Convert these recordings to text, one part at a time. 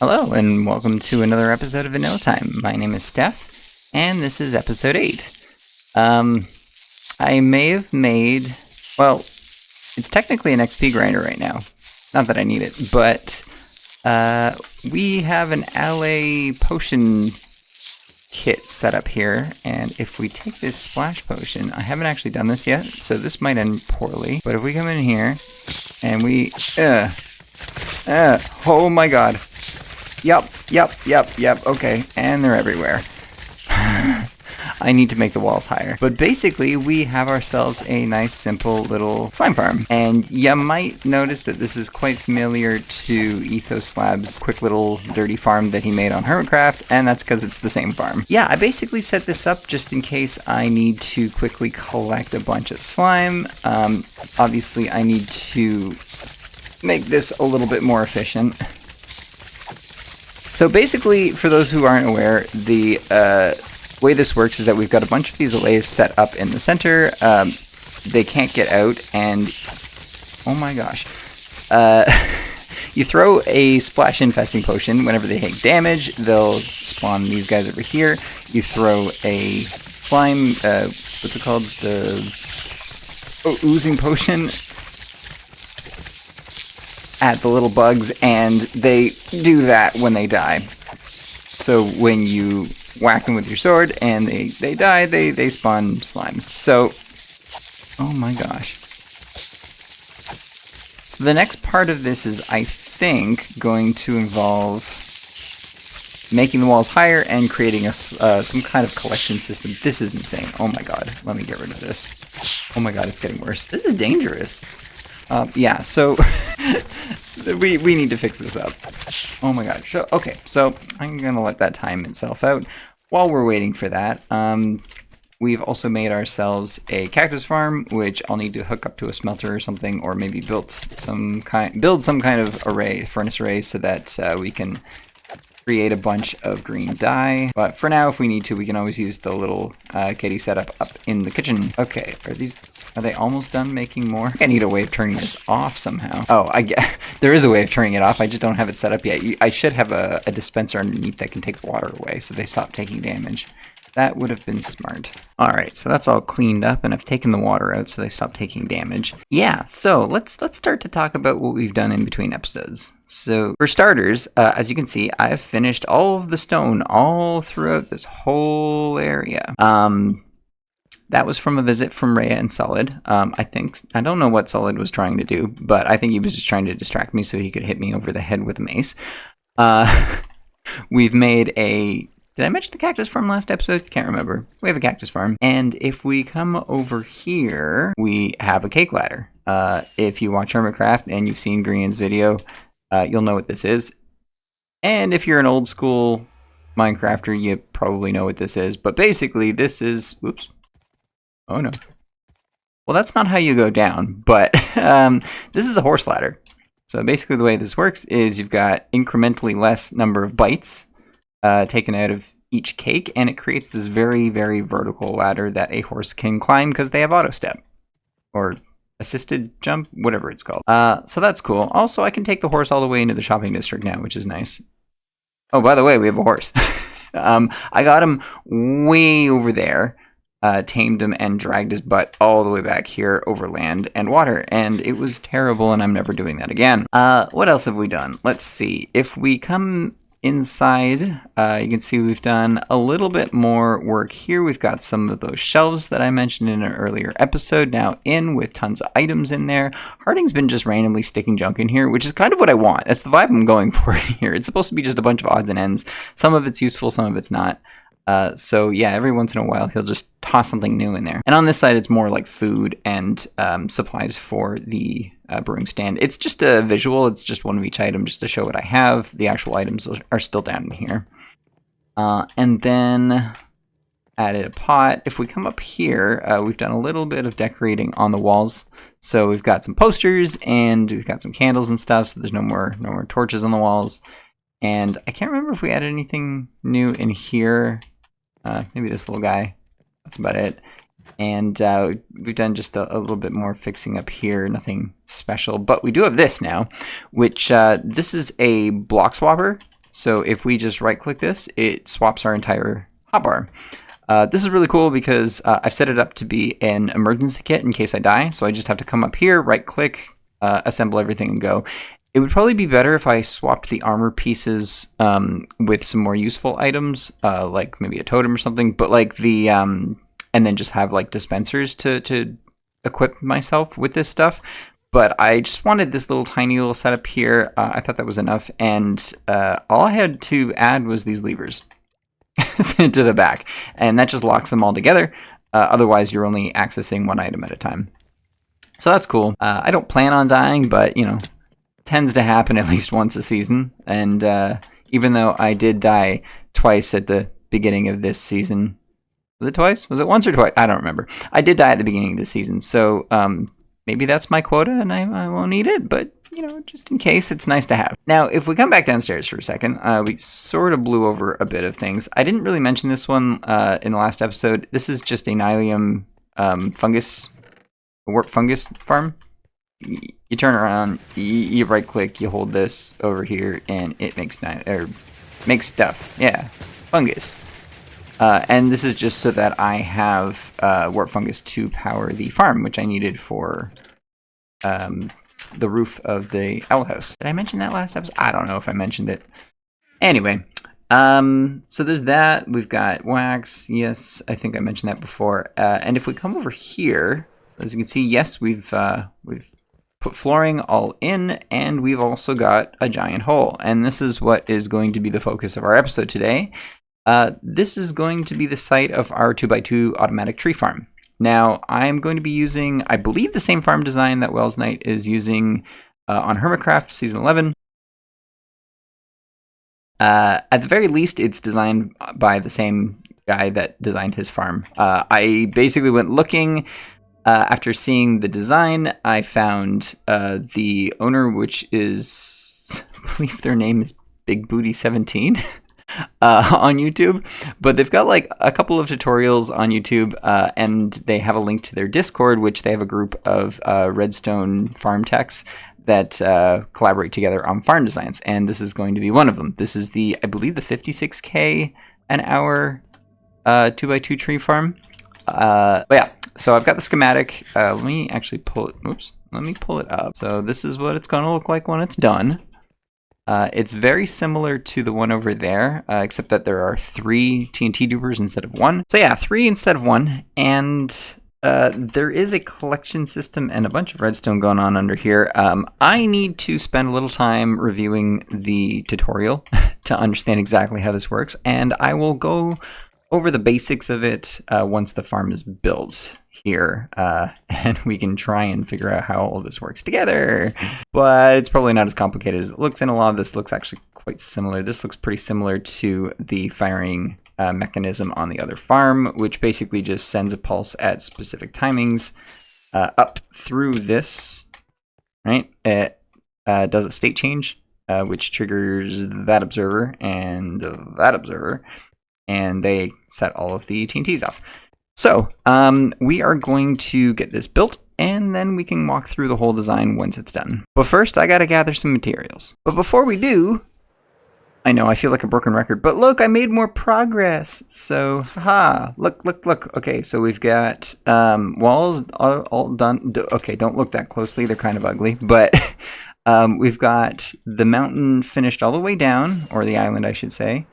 Hello, and welcome to another episode of VanillaTyme. My name is Steph, and this is episode 8. I may have made... well, it's technically an XP grinder right now. Not that I need it, but we have an LA potion kit set up here, and if we take this splash potion... I haven't actually done this yet, so this might end poorly, but if we come in here, and we... oh my god. Yep, okay, and they're everywhere. I need to make the walls higher. But basically, we have ourselves a nice, simple little slime farm. And you might notice that this is quite familiar to Ethos Slab's quick little dirty farm that he made on Hermitcraft, and that's because it's the same farm. Yeah, I basically set this up just in case I need to quickly collect a bunch of slime. Obviously, I need to make this a little bit more efficient. So basically, for those who aren't aware, the way this works is that we've got a bunch of these allays set up in the center. They can't get out, and oh my gosh. You throw a splash infesting potion. Whenever they take damage, they'll spawn these guys over here. You throw a slime, what's it called? The oozing potion at the little bugs, and they do that when they die. So when you whack them with your sword and they die, they spawn slimes. So, oh my gosh. So the next part of this is, I think, going to involve making the walls higher and creating a, some kind of collection system. This is insane. Oh my god. Let me get rid of this. Oh my god, it's getting worse. This is dangerous. Yeah, so we need to fix this up. Oh my god. So, okay, so I'm going to let that time itself out. While we're waiting for that, we've also made ourselves a cactus farm, which I'll need to hook up to a smelter or something, or maybe build some kind of array, furnace array, so that we can create a bunch of green dye. But for now, if we need to, we can always use the little kitty setup up in the kitchen. Okay, are they almost done making more? I need a way of turning this off somehow. Oh, I get there is a way of turning it off. I just don't have it set up yet. I should have a dispenser underneath that can take the water away, so they stop taking damage. That would have been smart. Alright, so that's all cleaned up, and I've taken the water out so they stop taking damage. Yeah, so let's start to talk about what we've done in between episodes. So, for starters, as you can see, I've finished all of the stone all throughout this whole area. That was from a visit from Rhea and Solid. I don't know what Solid was trying to do, but I think he was just trying to distract me so he could hit me over the head with a mace. We've made a... Did I mention the cactus farm last episode? Can't remember. We have a cactus farm. And if we come over here, we have a cake ladder. If you watch Hermitcraft and you've seen Green's video, you'll know what this is. And if you're an old school Minecrafter, you probably know what this is. But basically, this is... Whoops. Oh no. Well, that's not how you go down, but this is a horse ladder. So basically the way this works is you've got incrementally less number of bites taken out of each cake, and it creates this very, very vertical ladder that a horse can climb because they have auto step or assisted jump, whatever it's called. So that's cool. Also, I can take the horse all the way into the shopping district now, which is nice. Oh, by the way, we have a horse. I got him way over there, tamed him, and dragged his butt all the way back here over land and water, and it was terrible, and I'm never doing that again. What else have we done? Let's see. If we come inside, you can see we've done a little bit more work here. We've got some of those shelves that I mentioned in an earlier episode now in with tons of items in there. Harding's been just randomly sticking junk in here, which is kind of what I want. That's the vibe I'm going for in here. It's supposed to be just a bunch of odds and ends. Some of it's useful, some of it's not. So yeah, every once in a while he'll just toss something new in there. And on this side, it's more like food and supplies for the brewing stand. It's just a visual. It's just one of each item just to show what I have. The actual items are still down in here. And then added a pot. If we come up here, we've done a little bit of decorating on the walls. So we've got some posters and we've got some candles and stuff. So there's no more torches on the walls. And I can't remember if we added anything new in here. Maybe this little guy. That's about it. And we've done just a little bit more fixing up here. Nothing special. But we do have this now, which this is a block swapper. So if we just right click this, it swaps our entire hotbar. This is really cool because I've set it up to be an emergency kit in case I die. So I just have to come up here, right click, assemble everything and go. It would probably be better if I swapped the armor pieces with some more useful items, like maybe a totem or something, but like the, and then just have like dispensers to equip myself with this stuff. But I just wanted this little tiny little setup here. I thought that was enough. And all I had to add was these levers to the back. And that just locks them all together. Otherwise, you're only accessing one item at a time. So that's cool. I don't plan on dying, but, you know, tends to happen at least once a season. And even though I did die twice at the beginning of this season. Was it twice? Was it once or twice? I don't remember. I did die at the beginning of this season. So, maybe that's my quota and I won't need it, but, you know, just in case, it's nice to have. Now, if we come back downstairs for a second, we sort of blew over a bit of things. I didn't really mention this one in the last episode. This is just a Nylium fungus, warp fungus farm. You turn around, you right click, you hold this over here, and it makes stuff. Yeah, fungus. And this is just so that I have warp fungus to power the farm, which I needed for the roof of the owl house. Did I mention that last episode? I don't know if I mentioned it. Anyway, so there's that. We've got wax. Yes, I think I mentioned that before. And if we come over here, so as you can see, yes, we've put flooring all in, and we've also got a giant hole. And this is what is going to be the focus of our episode today. This is going to be the site of our 2x2 automatic tree farm. Now, I'm going to be using, I believe, the same farm design that Wells Knight is using on Hermitcraft Season 11. At the very least, it's designed by the same guy that designed his farm. I basically went looking. After seeing the design, I found the owner, which is, I believe their name is Big Booty 17. On YouTube, but they've got like a couple of tutorials on YouTube, and they have a link to their Discord, which they have a group of redstone farm techs that collaborate together on farm designs, and this is going to be one of them. This is the, I believe, the 56k an hour 2x2 tree farm. But yeah, so I've got the schematic. Let me actually pull it. Oops, let me pull it up. So this is what it's going to look like when it's done. It's very similar to the one over there, except that there are 3 TNT dupers instead of 1. So yeah, 3 instead of 1, and there is a collection system and a bunch of redstone going on under here. I need to spend a little time reviewing the tutorial to understand exactly how this works, and I will go over the basics of it once the farm is built here, and we can try and figure out how all this works together. But it's probably not as complicated as it looks, and a lot of this looks actually quite similar. This looks pretty similar to the firing mechanism on the other farm, which basically just sends a pulse at specific timings up through this, right? It does a state change, which triggers that observer and that observer, and they set all of the TNTs off. So, we are going to get this built, and then we can walk through the whole design once it's done. But first, I gotta gather some materials. But before we do, I know I feel like a broken record, but look, I made more progress. So, haha, look. Okay, so we've got walls all done. Okay, don't look that closely, they're kind of ugly. But we've got the mountain finished all the way down, or the island, I should say.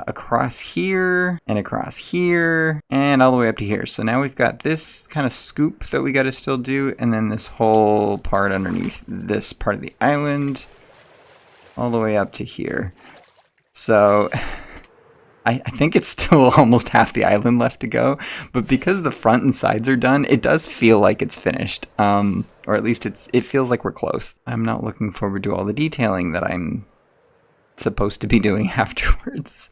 Across here, and across here, and all the way up to here. So now we've got this kind of scoop that we got to still do, and then this whole part underneath this part of the island, all the way up to here. So I think it's still almost half the island left to go, but because the front and sides are done, it does feel like it's finished, or at least it feels like we're close. I'm not looking forward to all the detailing that I'm supposed to be doing afterwards.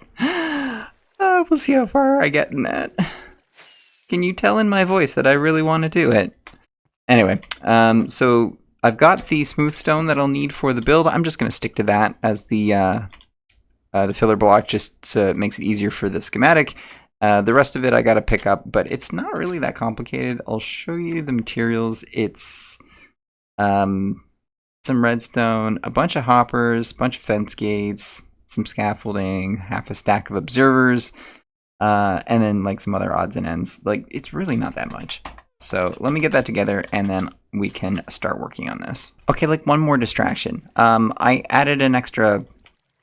We'll see how far I get in that. Can you tell in my voice that I really want to do it? Anyway, so I've got the smooth stone that I'll need for the build. I'm just going to stick to that as the filler block, just so it makes it easier for the schematic. The rest of it I got to pick up, but it's not really that complicated. I'll show you the materials. It's some redstone, a bunch of hoppers, a bunch of fence gates, some scaffolding, half a stack of observers, and then like some other odds and ends. Like, it's really not that much. So let me get that together and then we can start working on this. Okay, like one more distraction. I added an extra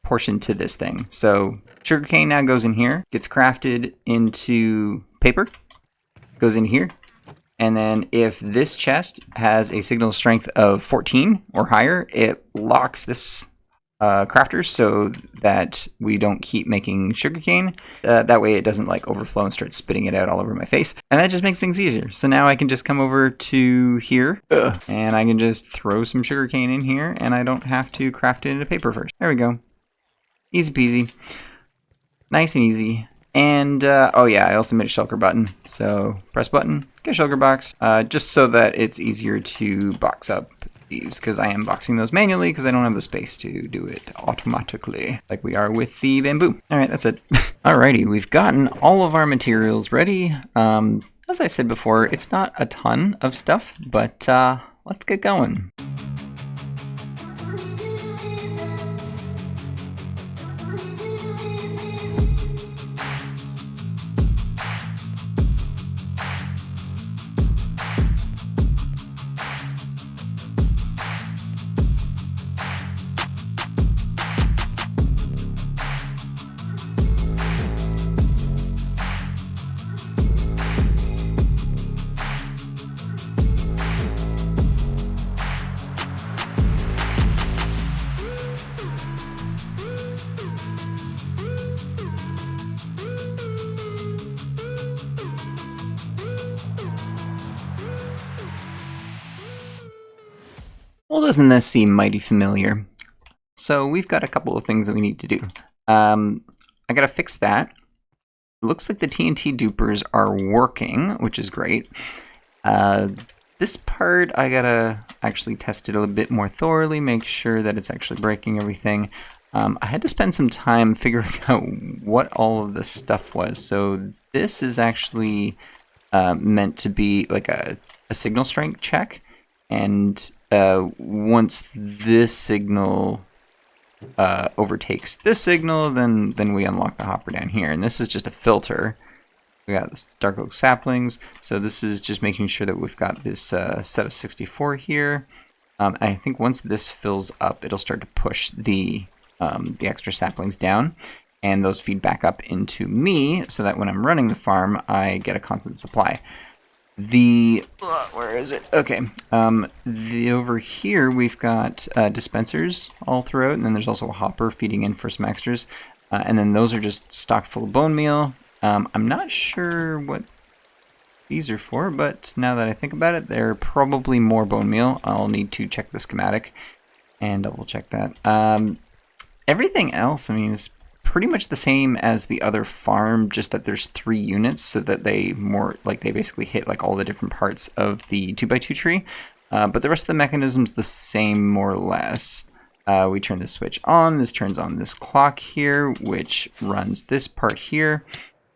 portion to this thing. So sugarcane now goes in here, gets crafted into paper, goes in here. And then if this chest has a signal strength of 14 or higher, it locks this crafter so that we don't keep making sugarcane. That way it doesn't like overflow and start spitting it out all over my face. And that just makes things easier. So now I can just come over to here and I can just throw some sugarcane in here and I don't have to craft it into paper first. There we go. Easy peasy. Nice and easy. And, oh yeah, I also made a shulker button. So press button, get a shulker box, just so that it's easier to box up these, because I am boxing those manually because I don't have the space to do it automatically like we are with the bamboo. All right, that's it. Alrighty, we've gotten all of our materials ready. As I said before, it's not a ton of stuff, but let's get going. Well, doesn't this seem mighty familiar? So we've got a couple of things that we need to do. I gotta fix that. It looks like the TNT dupers are working, which is great. This part, I gotta actually test it a little bit more thoroughly, make sure that it's actually breaking everything. I had to spend some time figuring out what all of this stuff was. So this is actually meant to be like a signal strength check. And once this signal overtakes this signal, then we unlock the hopper down here. And this is just a filter. We got this dark oak saplings. So this is just making sure that we've got this set of 64 here. And I think once this fills up, it'll start to push the extra saplings down. And those feed back up into me so that when I'm running the farm, I get a constant supply. Where is it? Okay. Over here we've got dispensers all throughout, and then there's also a hopper feeding in for some extras. And then those are just stocked full of bone meal. I'm not sure what these are for, but now that I think about it, they're probably more bone meal. I'll need to check the schematic and double check that. Everything else, I mean, is pretty much the same as the other farm, just that there's 3 units, so that they basically hit like all the different parts of the 2x2 tree. But the rest of the mechanism's the same more or less. We turn this switch on. This turns on this clock here, which runs this part here.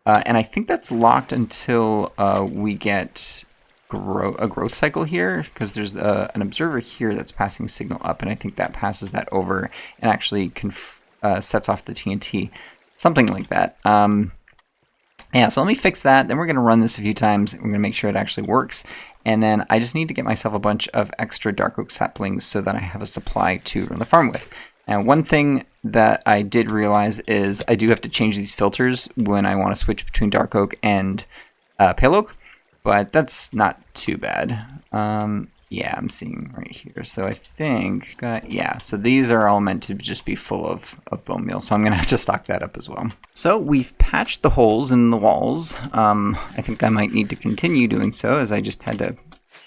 And I think that's locked until we get a growth cycle here, because there's an observer here that's passing signal up, and I think that passes that over and actually sets off the TNT, something like that. Yeah, so let me fix that. Then we're going to run this a few times. We're going to make sure it actually works. And then I just need to get myself a bunch of extra dark oak saplings so that I have a supply to run the farm with. Now, one thing that I did realize is I do have to change these filters when I want to switch between dark oak and pale oak, but that's not too bad. Yeah, I'm seeing right here. So I think, yeah, so these are all meant to just be full of bone meal. So I'm going to have to stock that up as well. So we've patched the holes in the walls. I think I might need to continue doing so, as I just had to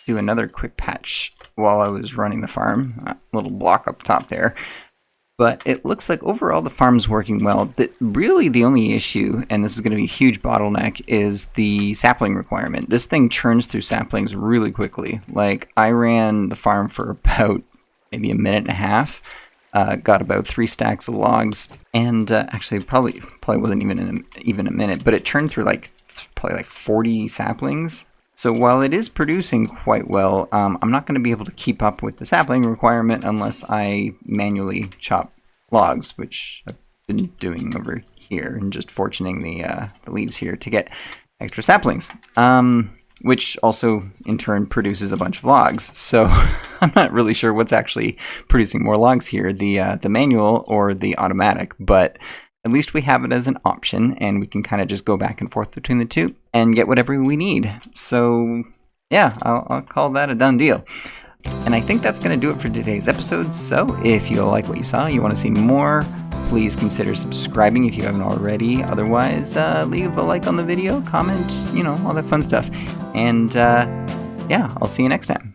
do another quick patch while I was running the farm. A little block up top there. But it looks like overall the farm's working well. Really the only issue, and this is going to be a huge bottleneck, is the sapling requirement. This thing churns through saplings really quickly. Like, I ran the farm for about maybe a minute and a half, got about 3 stacks of logs, and actually probably wasn't even a minute, but it churned through probably like 40 saplings. So while it is producing quite well, I'm not going to be able to keep up with the sapling requirement unless I manually chop logs, which I been doing over here and just fortuning the leaves here to get extra saplings, which also in turn produces a bunch of logs. So I'm not really sure what's actually producing more logs here, the manual or the automatic, but at least we have it as an option, and we can kind of just go back and forth between the two and get whatever we need. So yeah, I'll call that a done deal. And I think that's going to do it for today's episode. So if you like what you saw, you want to see more, please consider subscribing if you haven't already. Otherwise, leave a like on the video, comment, all that fun stuff. And yeah, I'll see you next time.